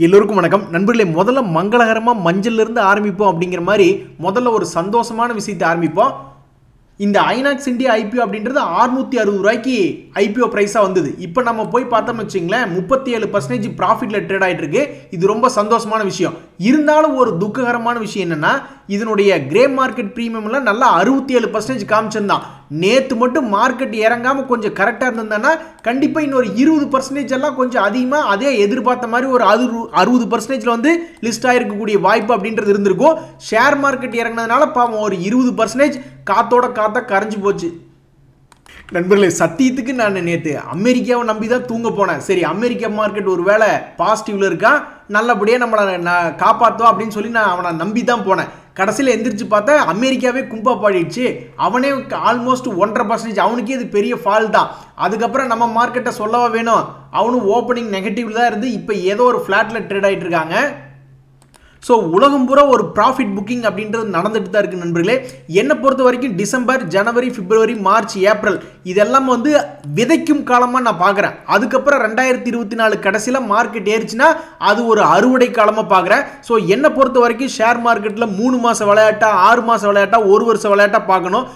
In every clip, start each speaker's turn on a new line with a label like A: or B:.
A: எல்லோருக்கும் வணக்கம் நண்பர்களே. முதல்ல மங்களகரமாக மஞ்சள்ல இருந்து ஆரம்பிப்போம் அப்படிங்கிற மாதிரி முதல்ல ஒரு சந்தோஷமான விஷயத்தை ஆரம்பிப்போம். இந்த ஐநாக்ஸ் இந்தியா ஐபிஓ அப்படின்றது 660 ரூபாய்க்கு ஐபிஓ ப்ரைஸாக வந்தது. இப்போ நம்ம போய் பார்த்தோம்னு வச்சிங்களேன் 37% ப்ராஃபிட்டில் ட்ரேட் ஆகிட்டு இருக்கு. இது ரொம்ப சந்தோஷமான விஷயம். இருந்தாலும் ஒரு துக்ககரமான விஷயம் என்னன்னா, இதனுடைய கிரே மார்க்கெட் ப்ரீமியம்லாம் நல்லா 67% காமிச்சிருந்தான். நேற்று மட்டும் மார்க்கெட் இறங்காமல் கொஞ்சம் கரெக்டாக இருந்திருந்தான்னா கண்டிப்பாக இன்னொரு 20% எல்லாம் கொஞ்சம் அதிகமாக அதே எதிர்பார்த்த மாதிரி ஒரு 60% வந்து லிஸ்ட் ஆகிருக்கக்கூடிய வாய்ப்பு அப்படின்றது இருந்திருக்கும். ஷேர் மார்க்கெட் இறங்கினதுனால பாவம் ஒரு 20% காத்தோட காத்தா கரைஞ்சு போச்சு. நண்பர்களே, சத்தியத்துக்கு நான் நேற்று அமெரிக்காவை நம்பி தான் தூங்க போனேன். சரி, அமெரிக்கா மார்க்கெட் ஒரு வேளை பாசிட்டிவ்ல இருக்கான், நல்லபடியாக நம்மளை நான் காப்பாற்றுவோம் அப்படின்னு சொல்லி நான் அவனை நம்பி தான் போனேன். கடைசியில் எந்திரிச்சு பார்த்தா அமெரிக்காவே கும்பா பாடிடுச்சு. அவனே ஆல்மோஸ்ட் 1.5%, அவனுக்கே இது பெரிய ஃபால் தான். அதுக்கப்புறம் நம்ம மார்க்கெட்டை சொல்லவா வேணும், அவனும் ஓப்பனிங் நெகட்டிவ் தான் இருந்து இப்போ ஏதோ ஒரு ஃப்ளாட்டில் ட்ரேட் ஆகிட்டு இருக்காங்க. ஸோ உலகம் பூரா ஒரு ப்ராஃபிட் புக்கிங் அப்படின்றது நடந்துட்டு தான் இருக்குது நண்பர்களே. என்னை பொறுத்த வரைக்கும் டிசம்பர், ஜனவரி, பிப்ரவரி, மார்ச், ஏப்ரல் இதெல்லாம் வந்து விதைக்கும் காலமாக நான் பார்க்குறேன். அதுக்கப்புறம் 2024 கடைசியில் மார்க்கெட் ஏறிச்சுன்னா அது ஒரு அறுவடை காலமாக பார்க்குறேன். ஸோ என்னை பொறுத்த வரைக்கும் ஷேர் மார்க்கெட்டில் 3 மாத விளையாட்டா, 6 மாத விளையாட்டா, 1 வருஷ விளையாட்டா பார்க்கணும்.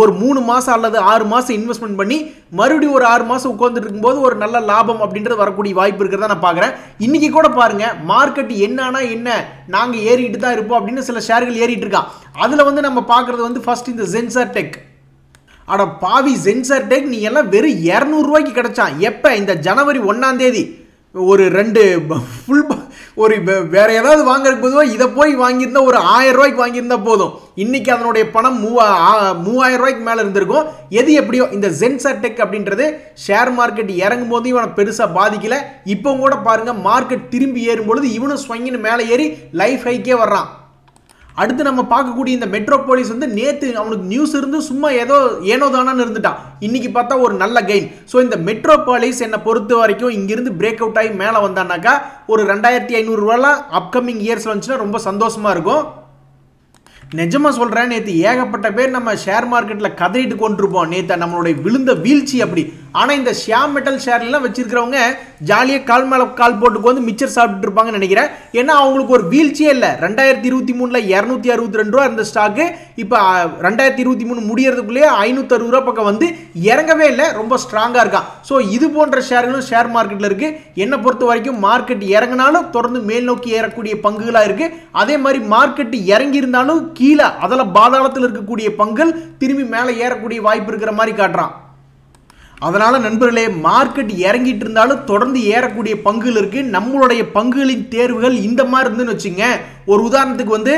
A: ஒரு 3 மாதம் அல்லது 6 மாதம் இன்வெஸ்ட்மெண்ட் பண்ணி மறுபடியும் ஒரு 6 மாதம் உட்காந்துட்டு இருக்கும்போது ஒரு நல்ல லாபம் அப்படின்றது வரக்கூடிய வாய்ப்பு இருக்கிறதா நான் பார்க்குறேன். இன்னைக்கு கூட பாருங்க, மார்க்கெட் என்னன்னா என்ன, நாங்கள் ஏறிட்டு தான் இருப்போம் அப்படின்னு சில ஷேர்கள் ஏறிட்டு இருக்கான். அதில் வந்து நம்ம பார்க்குறது வந்து ஃபர்ஸ்ட் இந்த ஜென்சார் டெக். அட பாவி, ஜென்சார் டெக் நீ எல்லாம் வெறும் 200 ரூபாய்க்கு கிடைச்சான். எப்போ? இந்த ஜனவரி 1ஆம் தேதி. ஒரு 2 ஃபுல் ஒரு வேற ஏதாவது வாங்குறதுக்கு பொதுவாக இதை போய் வாங்கியிருந்தா ஒரு 1000 ரூபாய்க்கு வாங்கியிருந்தா போதும். இன்னைக்கு அதனுடைய பணம் 3000 ரூபாய்க்கு மேலே இருந்திருக்கும். எது எப்படியோ இந்த ஜென்சார் டெக் அப்படின்றது ஷேர் மார்க்கெட் இறங்கும் போது இவனை பெருசாக பாதிக்கல. இப்போ கூட பாருங்க, மார்க்கெட் திரும்பி ஏறும்பொழுது இவனும் ஸ்வங்கின்னு மேலே ஏறி லைஃப் ஹைக்கே வர்றான். அடுத்து நம்ம பார்க்கக்கூடிய இந்த மெட்ரோபோலிஸ் வந்து நேற்று அவனுக்கு நியூஸ் இருந்து சும்மா ஏனோ தானான்னு இருந்துட்டான். இன்னைக்கு பார்த்தா ஒரு நல்ல கெயின். ஸோ இந்த மெட்ரோபாலிஸ் என்னை பொறுத்த வரைக்கும் இங்கிருந்து பிரேக் அவுட் ஆகி மேலே வந்தானாக்கா ஒரு 2500 ரூபாலாம் அப்கமிங் இயர்ஸில் வந்துச்சுன்னா ரொம்ப சந்தோஷமா இருக்கும். நிஜமா சொல்கிறேன், நேற்று ஏகப்பட்ட பேர் நம்ம ஷேர் மார்க்கெட்டில் கதறிட்டு கொண்டிருப்போம். நேற்று நம்மளுடைய விழுந்த வீழ்ச்சி அப்படி. ஆனால் இந்த ஷேர் மெட்டல் ஷேர்லாம் வச்சிருக்கிறவங்க ஜாலியாக கால் மேலே கால் போட்டுக்கு வந்து மிச்சர் சாப்பிட்டு இருப்பாங்கன்னு நினைக்கிறேன். ஏன்னா அவங்களுக்கு ஒரு வீழ்ச்சியே இல்லை. 2023 262 ரூபா இருந்த ஸ்டாக்கு இப்போ 2023 முடியறதுக்குள்ளேயே 560 ரூபா பக்கம் வந்து இறங்கவே இல்லை. ரொம்ப ஸ்ட்ராங்காக இருக்கான். ஸோ இது போன்ற ஷேர்களும் ஷேர் மார்க்கெட்டில் இருக்குது. என்னை பொறுத்த வரைக்கும் மார்க்கெட் இறங்கினாலும் தொடர்ந்து மேல் நோக்கி ஏறக்கூடிய பங்குகளாக இருக்குது. அதே மாதிரி மார்க்கெட் இறங்கி இருந்தாலும் கீழே அதில் பாதாளத்தில் இருக்கக்கூடிய பங்குகள் திரும்பி மேலே ஏறக்கூடிய வாய்ப்பு இருக்கிற மாதிரி காட்டுறான். அதனால நண்பர்களே, மார்க்கெட் இறங்கிட்டு இருந்தாலும் தொடர்ந்து ஏறக்கூடிய பங்குகள் இருக்கு. நம்மளுடைய பங்குகளின் தேர்வுகள் இந்த மாதிரி இருந்துன்னு வச்சுங்க. ஒரு உதாரணத்துக்கு வந்து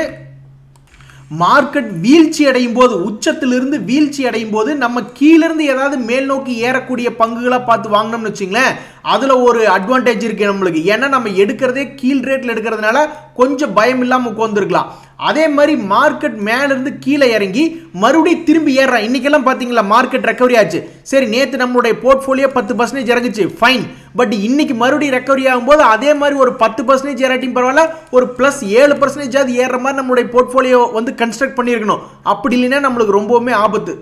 A: மார்க்கெட் வீழ்ச்சி அடையும் போது, உச்சத்திலிருந்து வீழ்ச்சி அடையும் போது நம்ம கீழிருந்து ஏதாவது மேல் நோக்கி ஏறக்கூடிய பங்குகளை பார்த்து வாங்கினோம்னு வச்சுங்களேன், அதில் ஒரு அட்வான்டேஜ் இருக்கு நம்மளுக்கு. ஏன்னா நம்ம எடுக்கிறதே கீழ் ரேட்டில் எடுக்கிறதுனால கொஞ்சம் பயம் இல்லாமல் உட்காந்துருக்கலாம். அதே மாதிரி மார்க்கெட் மேலிருந்து கீழே இறங்கி மறுபடியும் திரும்பி ஏறான். இன்னைக்கெல்லாம் பார்த்தீங்களா மார்க்கெட் ரெக்கவரி ஆச்சு. சரி, நேற்று நம்மளுடைய போர்ட்ஃபோலியோ 10% இறங்குச்சு, ஃபைன். பட் இன்னைக்கு மறுபடியும் ரெக்கவரி ஆகும்போது அதே மாதிரி ஒரு 10% ஏறாட்டியும் பரவாயில்ல, ஒரு +7% ஏறுற மாதிரி நம்மளுடைய போர்ட்ஃபோலியோ வந்து கன்ஸ்ட்ரக்ட் பண்ணியிருக்கணும். அப்படி இல்லைன்னா நம்மளுக்கு ரொம்பவுமே ஆபத்து.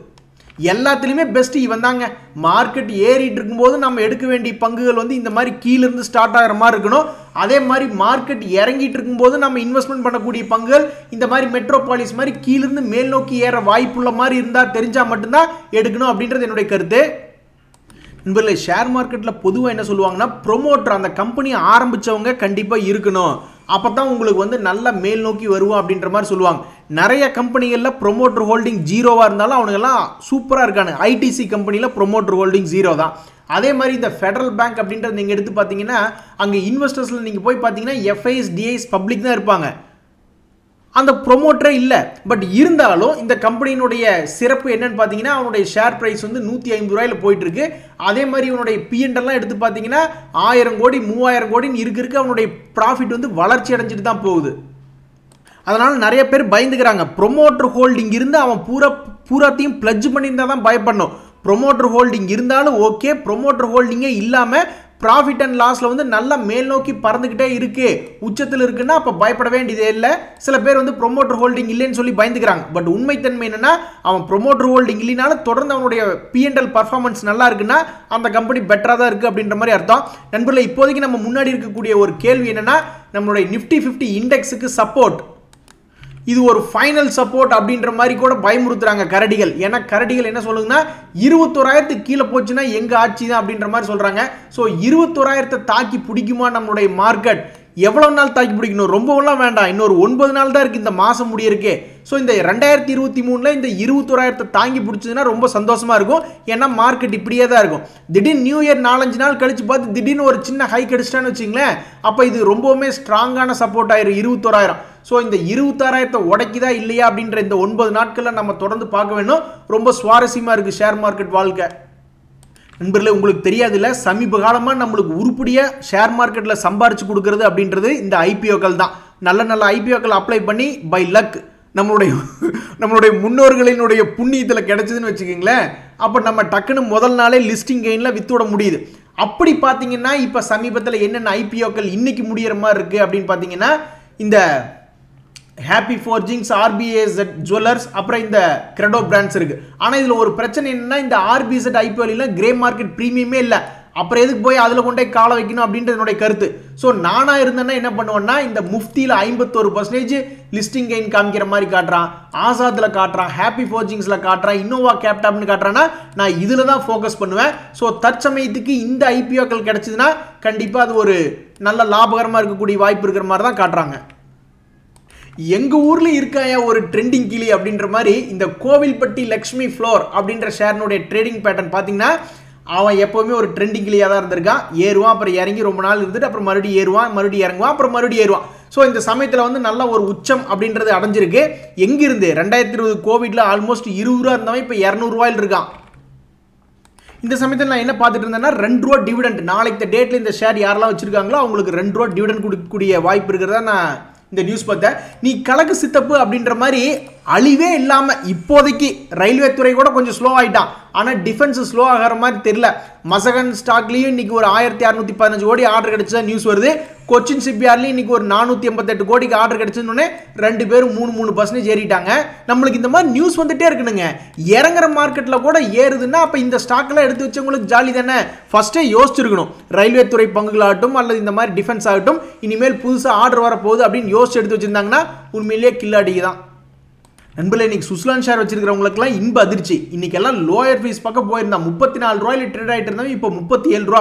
A: எல்லாத்துலேயுமே பெஸ்ட் இவன் தாங்க. மார்க்கெட் ஏறிட்டு இருக்கும்போது நம்ம எடுக்க வேண்டிய பங்குகள் வந்து இந்த மாதிரி கீழிருந்து ஸ்டார்ட் ஆகிற மாதிரி இருக்கணும். அதே மாதிரி மார்க்கெட் இறங்கிட்டு இருக்கும்போது நம்ம இன்வெஸ்ட்மெண்ட் பண்ணக்கூடிய பங்குகள் இந்த மாதிரி மெட்ரோபாலிஸ் மாதிரி கீழிருந்து மேல் நோக்கி ஏற வாய்ப்புள்ள மாதிரி இருந்தால் தெரிஞ்சால் மட்டும்தான் எடுக்கணும் அப்படின்றது என்னுடைய கருத்து. நண்பர்களே, ஷேர் மார்க்கெட்டில் பொதுவாக என்ன சொல்லுவாங்கன்னா, ப்ரொமோட்டர், அந்த கம்பெனியை ஆரம்பித்தவங்க கண்டிப்பாக இருக்கணும், அப்போ தான் உங்களுக்கு வந்து நல்ல மேல் நோக்கி வருவோம் அப்படின்ற மாதிரி சொல்லுவாங்க. நிறைய கம்பெனிகளில் ப்ரொமோட்டர் ஹோல்டிங் 0வாக இருந்தாலும் அவனுங்கெல்லாம் சூப்பராக இருக்காங்க. ஐடிசி கம்பெனியில் ப்ரொமோட்டர் ஹோல்டிங் 0 தான். அதே மாதிரி இந்த ஃபெடரல் பேங்க் அப்படின்றது நீங்கள் எடுத்து பார்த்தீங்கன்னா, அங்கே இன்வெஸ்டர்ஸில் நீங்கள் போய் பார்த்தீங்கன்னா எஃப்ஐஸ், டிஐஸ், பப்ளிக் தான் இருப்பாங்க, அந்த ப்ரொமோட்டரே இல்லை. பட் இருந்தாலும் இந்த கம்பெனியினுடைய சிறப்பு என்னன்னு பார்த்தீங்கன்னா, அவனுடைய ஷேர் ப்ரைஸ் வந்து 150 ரூபாயில் போயிட்டு இருக்கு. அதே மாதிரி இவனுடைய பிஎன்எல்லாம் எடுத்து பார்த்தீங்கன்னா 1000 கோடி 3000 கோடின்னு இருக்கு. அவனுடைய ப்ராஃபிட் வந்து வளர்ச்சி அடைஞ்சிட்டு தான் போகுது. அதனால நிறைய பேர் பயந்துக்கிறாங்க. ப்ரொமோட்டர் ஹோல்டிங் இருந்து அவன் பூராத்தையும் பிளட்ஜ் பண்ணியிருந்தா தான் பயப்படணும். ப்ரொமோட்டர் ஹோல்டிங் இருந்தாலும் ஓகே, ப்ரொமோட்டர் ஹோல்டிங்கே இல்லாமல் ப்ராஃபிட் அண்ட் லாஸில் வந்து நல்லா மேல் நோக்கி பறந்துக்கிட்டே இருக்கு, உச்சத்தில் இருக்குன்னா அப்போ பயப்பட வேண்டியதே இல்லை. சில பேர் வந்து ப்ரொமோட்டர் ஹோல்டிங் இல்லைன்னு சொல்லி பயந்துக்கிறாங்க. பட் உண்மைத்தன்மை என்னன்னா, அவன் ப்ரொமோட்டர் ஹோல்டிங் இல்லைனாலும் தொடர்ந்து அவனுடைய பிஎன்எல் பர்ஃபார்மன்ஸ் நல்லா இருக்குன்னா அந்த கம்பெனி பெட்டராக தான் இருக்குது அப்படின்ற மாதிரி அர்த்தம். நண்பர்களே, இப்போதைக்கு நம்ம முன்னாடி இருக்கக்கூடிய ஒரு கேள்வி என்னன்னா, நம்மளுடைய நிஃப்டி 50 இண்டெக்ஸுக்கு சப்போர்ட். இது ஒரு ஃபைனல் சப்போர்ட் அப்படின்ற மாதிரி கூட பயமுறுத்துறாங்க கரடிகள். ஏன்னா கரடிகள் என்ன சொல்லுங்கன்னா 21,000 கீழே போச்சுன்னா எங்க ஆட்சி தான் அப்படின்ற மாதிரி சொல்றாங்க. ஸோ 21,000 தாக்கி பிடிக்குமா நம்மளுடைய மார்க்கெட்? எவ்வளவு நாள் தாக்கி பிடிக்கணும்? ரொம்பலாம் வேண்டாம், இன்னொரு 9 நாள் தான் இருக்கு இந்த மாசம் முடியிருக்கு. ஸோ இந்த 2023ல இந்த 21,000 தாங்கி பிடிச்சதுன்னா ரொம்ப சந்தோஷமா இருக்கும். ஏன்னா மார்க்கெட் இப்படியே தான் இருக்கும். திடீர்னு நியூ இயர் 4-5 நாள் கழிச்சு பார்த்து திடீர்னு ஒரு சின்ன ஹை கிடைச்சிட்டான்னு வச்சுங்களேன், அப்போ இது ரொம்பவுமே ஸ்ட்ராங்கான சப்போர்ட் ஆயிரும் 21,000. ஸோ இந்த 26,000 உடைக்குதா இல்லையா அப்படின்ற இந்த 9 நாட்களில் நம்ம தொடர்ந்து பார்க்க வேண்டும். ரொம்ப சுவாரஸ்யமா இருக்கு ஷேர் மார்க்கெட் வாழ்க்கை. நண்பர்களே, உங்களுக்கு தெரியாதுல்ல, சமீப காலமாக நம்மளுக்கு உருப்படியாக ஷேர் மார்க்கெட்டில் சம்பாரிச்சு கொடுக்கறது அப்படின்றது இந்த ஐபிஓக்கள் தான். நல்ல நல்ல ஐபிஓக்கள் அப்ளை பண்ணி பை லக் நம்மளுடைய முன்னோர்களினுடைய புண்ணியத்தில் கிடைச்சதுன்னு வச்சுக்கிங்களேன், அப்போ நம்ம டக்குன்னு முதல் நாளே லிஸ்டிங் கெயினில் வித்துவிட முடியுது. அப்படி பார்த்தீங்கன்னா இப்போ சமீபத்தில் என்னென்ன ஐபிஓக்கள் இன்னைக்கு முடிகிற மாதிரி இருக்குது அப்படின்னு பார்த்தீங்கன்னா, இந்த ஹாப்பி ஃபோர்ஜிங்ஸ், ஆர்பிஎஸ் ஜுவல்லர்ஸ், அப்புறம் இந்த கிரெடோ பிராண்ட்ஸ் இருக்கு. ஆனால் இதில் ஒரு பிரச்சனை என்னன்னா, இந்த ஆர்பிஎஸ் ஐபிஓல கிரே மார்க்கெட் ப்ரீமியமே இல்லை. அப்புறம் எதுக்கு போய் அதில் கொண்டே காலை வைக்கணும் அப்படின்றது என்னுடைய கருத்து. ஸோ நானாக இருந்தேன்னா என்ன பண்ணுவேன்னா, இந்த முஃப்தியில் 51% லிஸ்டிங் கெயின் காமிக்கிற மாதிரி காட்டுறான், ஆசாத்தில் காட்டுறான், ஹாப்பி ஃபோர்ஜிங்ஸில் காட்டுறான், இன்னோவா கேப்டாப்னு காட்டுறான்னா நான் இதில் தான் ஃபோக்கஸ் பண்ணுவேன். ஸோ தற்சமயத்துக்கு இந்த ஐபிஓக்கள் கிடைச்சதுன்னா கண்டிப்பாக அது ஒரு நல்ல லாபகரமாக இருக்கக்கூடிய வாய்ப்பு இருக்கிற மாதிரி தான் காட்டுறாங்க. எங்கள் ஊரில் இருக்காயா ஒரு ட்ரெண்டிங் கிளி அப்படின்ற மாதிரி இந்த கோவில்பட்டி லக்ஷ்மி ஃப்ளோர் அப்படின்ற ஷேர்னுடைய ட்ரேடிங் பேட்டர்ன் பார்த்தீங்கன்னா, அவன் எப்போவுமே ஒரு ட்ரெண்டிங் கிளியாக தான் இருந்திருக்கான். ஏறுவான், அப்புறம் இறங்கி ரொம்ப நாள் இருந்துட்டு அப்புறம் மறுபடியும் ஏறுவான், மறுபடியும் இறங்குவான், அப்புறம் மறுபடியும் ஏறுவான். ஸோ இந்த சமயத்தில் வந்து நல்ல ஒரு உச்சம் அப்படின்றது அடைஞ்சிருக்கு. எங்கிருந்து 2020 கோவிட்ல ஆல்மோஸ்ட் 20 ரூபா இருந்தவன் இப்போ 200 ரூபாயில் இருக்கான். இந்த சமயத்தில் நான் என்ன பார்த்துட்டு இருந்தேன்னா, 2 ரூபா டிவிடெண்ட். நாளைக்கு டேட்டில் இந்த ஷேர் யாரெல்லாம் வச்சிருக்காங்களோ அவங்களுக்கு 2 ரூபா டிவிடெண்ட் கொடுக்கக்கூடிய வாய்ப்பு இருக்கிறதா நான் இந்த நியூஸ் பார்த்தேன். நீ கலக்கு சித்தப்பு அப்படின்ற மாதிரி அழிவே இல்லாமல் இப்போதைக்கு ரயில்வே துறை கூட கொஞ்சம் ஸ்லோ ஆகிட்டான். ஆனால் டிஃபென்ஸ் ஸ்லோ ஆகிற மாதிரி தெரியல. மசகன் ஸ்டாக்லேயும் இன்னைக்கு ஒரு 1615 கோடி ஆர்டர் கிடைச்சதா நியூஸ் வருது. கொச்சின் ஷிப்யார்ட்லேயும் இன்னைக்கு ஒரு 488 கோடிக்கு ஆர்டர் கிடைச்சதுன்னு 2 பேரும் 3% ஏறிட்டாங்க. நம்மளுக்கு இந்த மாதிரி நியூஸ் வந்துட்டே இருக்குனுங்க. இறங்குற மார்க்கெட்டில் கூட ஏறுதுன்னா அப்போ இந்த ஸ்டாக்லாம் எடுத்து வச்சவங்களுக்கு ஜாலி தானே. ஃபர்ஸ்டே யோசிச்சிருக்கணும். ரயில்வே துறை பங்குகளாகட்டும் அல்லது இந்த மாதிரி டிஃபென்ஸ் ஆகட்டும் இனிமேல் புதுசாக ஆர்டர் வரப்போகுது அப்படின்னு யோசிச்சு எடுத்து வச்சிருந்தாங்கன்னா உண்மையிலேயே கில்லாடிக்கு தான். நண்பர்களே, இன்னைக்கு சுஸ்லான் ஷேர் வச்சிருக்கிறவங்களுக்குலாம் இன்ப அதிர்ச்சி. இன்னைக்கெல்லாம் லோயர் ஃபீஸ் பக்கம் போயிருந்தா 34 ரூபாயில் ட்ரேட் ஆகிட்டு இருந்தாங்க. இப்போ 37 ரூபா.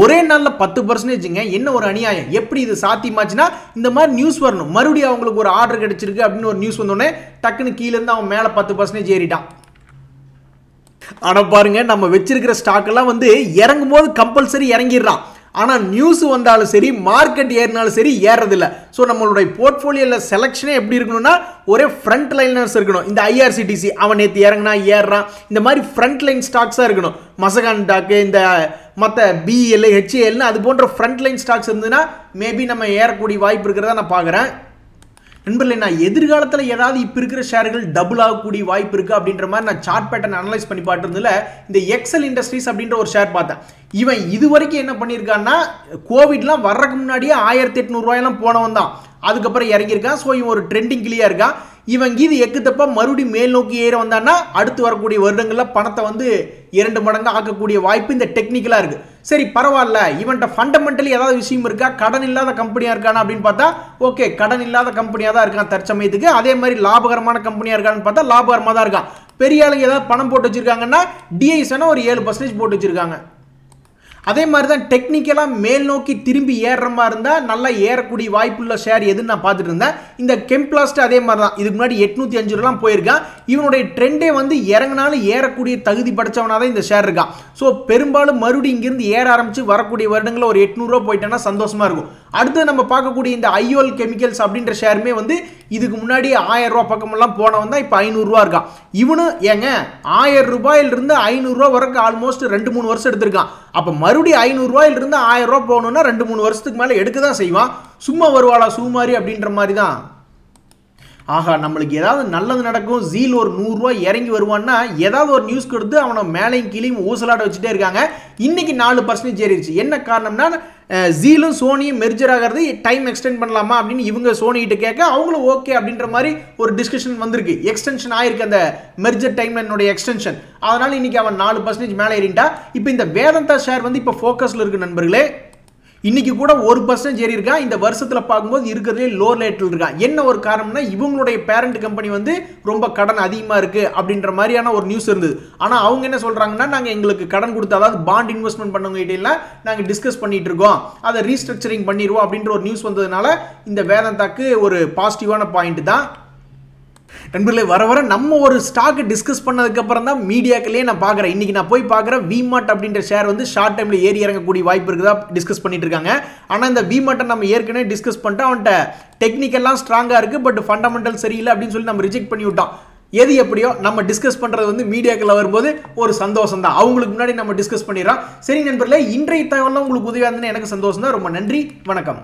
A: ஒரே நாளில் 10%. என்ன ஒரு அநியாயம்! எப்படி இது சாத்தியமாச்சுன்னா இந்த மாதிரி நியூஸ் வரணும். மறுபடியும் அவங்களுக்கு ஒரு ஆர்டர் கிடைச்சிருக்கு அப்படின்னு ஒரு நியூஸ் வந்தோடனே டக்குன்னு கீழேருந்து அவன் மேலே 10% ஏறிட்டான். ஆனால் பாருங்க, நம்ம வச்சிருக்கிற ஸ்டாக்கெல்லாம் வந்து இறங்கும் போது கம்பல்சரி இறங்கிடுறான். ஆனால் நியூஸ் வந்தாலும் சரி, மார்க்கெட் ஏறினாலும் சரி ஏறதில்லை. ஸோ நம்மளுடைய போர்ட்ஃபோலியோவில் செலெக்ஷனே எப்படி இருக்கணும்னா, ஒரே ஃப்ரண்ட் லைனர்ஸ் இருக்கணும். இந்த ஐஆர்சிடிசி அவன் நேற்று இறங்கினா ஏறுறான், இந்த மாதிரி ஃப்ரண்ட் லைன் ஸ்டாக்ஸாக இருக்கணும். மசகான் டாக்கு, இந்த மற்ற பிஎல், ஹெச்ஏஎல்னு அது போன்ற ஃப்ரண்ட் லைன் ஸ்டாக்ஸ் இருந்ததுன்னா மேபி நம்ம ஏறக்கூடிய வாய்ப்பு இருக்கிறதா நான் பார்க்குறேன். நண்பர்களே, நான் எதிர்காலத்தில் ஏதாவது இப்போ இருக்கிற ஷேர்கள் டபுள் ஆகக்கூடிய வாய்ப்பு இருக்குது அப்படின்ற மாதிரி நான் சார்ட் பேட்டர்ன் அனலைஸ் பண்ணி பார்த்துருந்ததில் இந்த எக்ஸல் இண்டஸ்ட்ரீஸ் அப்படின்ற ஒரு ஷேர் பார்த்தேன். இவன் இது வரைக்கும் என்ன பண்ணியிருக்கான்னா, கோவிட்லாம் வர்றதுக்கு முன்னாடியே 1800 ரூபாயெல்லாம் போனவன் தான். அதுக்கப்புறம் இறங்கியிருக்கான். ஸோ இவன் ஒரு ட்ரெண்டிங் கிளியாக இருக்கான். இவன் இது எக்குத்தப்பா மறுபடியும் மேல் நோக்கி ஏற வந்தான்னா அடுத்து வரக்கூடிய வருடங்களில் பணத்தை வந்து 2 மடங்கு ஆக்கக்கூடிய வாய்ப்பு இந்த டெக்னிக்கலாக இருக்குது. சரி, பரவாயில்ல, இவன்ட்ட ஃபண்டமெண்டலி ஏதாவது விஷயம் இருக்கா, கடன் இல்லாத கம்பெனியாக இருக்கானா அப்படின்னு பார்த்தா ஓகே, கடன் இல்லாத கம்பெனியாக தான் இருக்கான் தற்சமயத்துக்கு. அதே மாதிரி லாபகரமான கம்பெனியாக இருக்கான்னு பார்த்தா லாபகரமாக தான் இருக்கான். பெரிய ஆளுங்க ஏதாவது பணம் போட்டு வச்சிருக்காங்கன்னா டிஐஸ்னா ஒரு 7% போட்டு வச்சிருக்காங்க. அதே மாதிரி தான் டெக்னிக்கலாக மேல் நோக்கி திரும்பி ஏறுற மாதிரி இருந்தால் நல்லா ஏறக்கூடிய வாய்ப்புள்ள ஷேர் எதுன்னு நான் பார்த்துட்டு இருந்தேன். இந்த கெம்ப்ளாஸ்ட் அதே மாதிரி தான். இதுக்கு முன்னாடி 805 ரூபாலாம் போயிருக்கான். இவனுடைய ட்ரெண்டே வந்து இறங்கினாலும் ஏறக்கூடிய தகுதி படைச்சவனாக தான் இந்த ஷேர் இருக்கான். ஸோ பெரும்பாலும் மறுபடியும் இங்கிருந்து ஏற ஆரம்பித்து வரக்கூடிய வருடங்களில் ஒரு 800 ரூபா போயிட்டேன்னா சந்தோஷமாக இருக்கும். அடுத்து நம்ம பார்க்கக்கூடிய இந்த ஐஓஎல் கெமிக்கல்ஸ் அப்படின்ற ஷேருமே வந்து இதுக்கு முன்னாடி 1000 ரூபா பக்கமெல்லாம் போனவன் தான் இப்போ 500 ரூபா இருக்கான். இவனு ஏங்க 1000 ரூபாயிலிருந்து 500 ரூபா வரைக்கும் ஆல்மோஸ்ட் 2-3 வருஷம் எடுத்திருக்கான். அப்போ மறுபடியும் 500 ரூபாயிலிருந்து 1000 ரூபா போகணும்னா 2-3 வருஷத்துக்கு மேலே எடுக்க தான் செய்வான். சும்மா வருவாளா சுமாரி அப்படின்ற மாதிரி தான். ஆஹா, நம்மளுக்கு ஏதாவது நல்லது நடக்கும், ஜீல் ஒரு 100 ரூபாய் இறங்கி வருவான்னா ஏதாவது ஒரு நியூஸ் கொடுத்து அவனை மேலையும் கீழையும் ஊசலாட வச்சுட்டே இருக்காங்க. இன்னைக்கு 4% ஏறிடுச்சு. என்ன காரணம்னா, ஜீலும் சோனியும் மெர்ஜர் ஆகிறது டைம் எக்ஸ்டெண்ட் பண்ணலாமா அப்படின்னு இவங்க சோனிகிட்ட கேட்க அவங்களும் ஓகே அப்படின்ற மாதிரி ஒரு டிஸ்கஷன் வந்திருக்கு. எக்ஸ்டென்ஷன் ஆயிருக்கு அந்த மெர்ஜர் டைம் லைனோட எக்ஸ்டென்ஷன். அதனால இன்னைக்கு அவன் 4% மேலே ஏறிட்டா. இப்போ இந்த வேதாந்தா ஷேர் வந்து இப்போ ஃபோக்கஸில் இருக்கு நண்பர்களே. இன்னைக்கு கூட 1% ஏறி இருக்கா. இந்த வருஷத்துல பார்க்கும்போது இருக்கிறதுலே லோ ரேட்ல இருக்கா. என்ன ஒரு காரணம்னா இவங்களுடைய பேரண்ட் கம்பெனி வந்து ரொம்ப கடன் அதிகமா இருக்கு அப்படின்ற மாதிரியான ஒரு நியூஸ் இருந்தது. ஆனா அவங்க என்ன சொல்றாங்கன்னா நாங்க எங்களுக்கு கடன் கொடுத்து அதாவது பாண்ட் இன்வெஸ்ட்மெண்ட் பண்ணவங்க கிட்ட எல்லாம் நாங்க டிஸ்கஸ் பண்ணிட்டு இருக்கோம், அதை ரீஸ்ட்ரக்சரிங் பண்ணிடுவோம் அப்படின்ற ஒரு நியூஸ் வந்ததுனால இந்த வேதாந்தாக்கு ஒரு பாசிட்டிவான பாயிண்ட் தான். நண்பர்களே, வர வர நம்ம ஒரு ஸ்டாக் டிஸ்கஸ் பண்ணதுக்கு அப்புறம் தான் மீடியாக்களே நான் பார்க்குறேன். இன்னைக்கு நான் போய் பார்க்குறேன் விமார்ட் அப்படின்ற ஷேர் வந்து ஷார்ட் டைமில் ஏறி இறங்கக்கூடிய வாய்ப்பு இருக்குதா டிஸ்கஸ் பண்ணிட்டு இருக்காங்க. ஆனால் இந்த விமார்ட்டை நம்ம ஏற்கனவே டிஸ்கஸ் பண்ணிட்டு அவன்கிட்ட டெக்னிக்கெல்லாம் ஸ்ட்ராங்காக இருக்குது, பட் ஃபண்டமெண்டல் சரியில்லை அப்படின்னு சொல்லி நம்ம ரிஜெக்ட் பண்ணி விட்டோம். எது எப்படியோ நம்ம டிஸ்கஸ் பண்ணுறது வந்து மீடியாக்களில் வரும்போது ஒரு சந்தோஷம் தான். அவங்களுக்கு முன்னாடி நம்ம டிஸ்கஸ் பண்ணிடுறோம். சரி நண்பர்களே, இன்றைய தகவலாம் உங்களுக்கு உதவியாக இருந்ததுன்னு எனக்கு சந்தோஷம் தான். ரொம்ப நன்றி, வணக்கம்.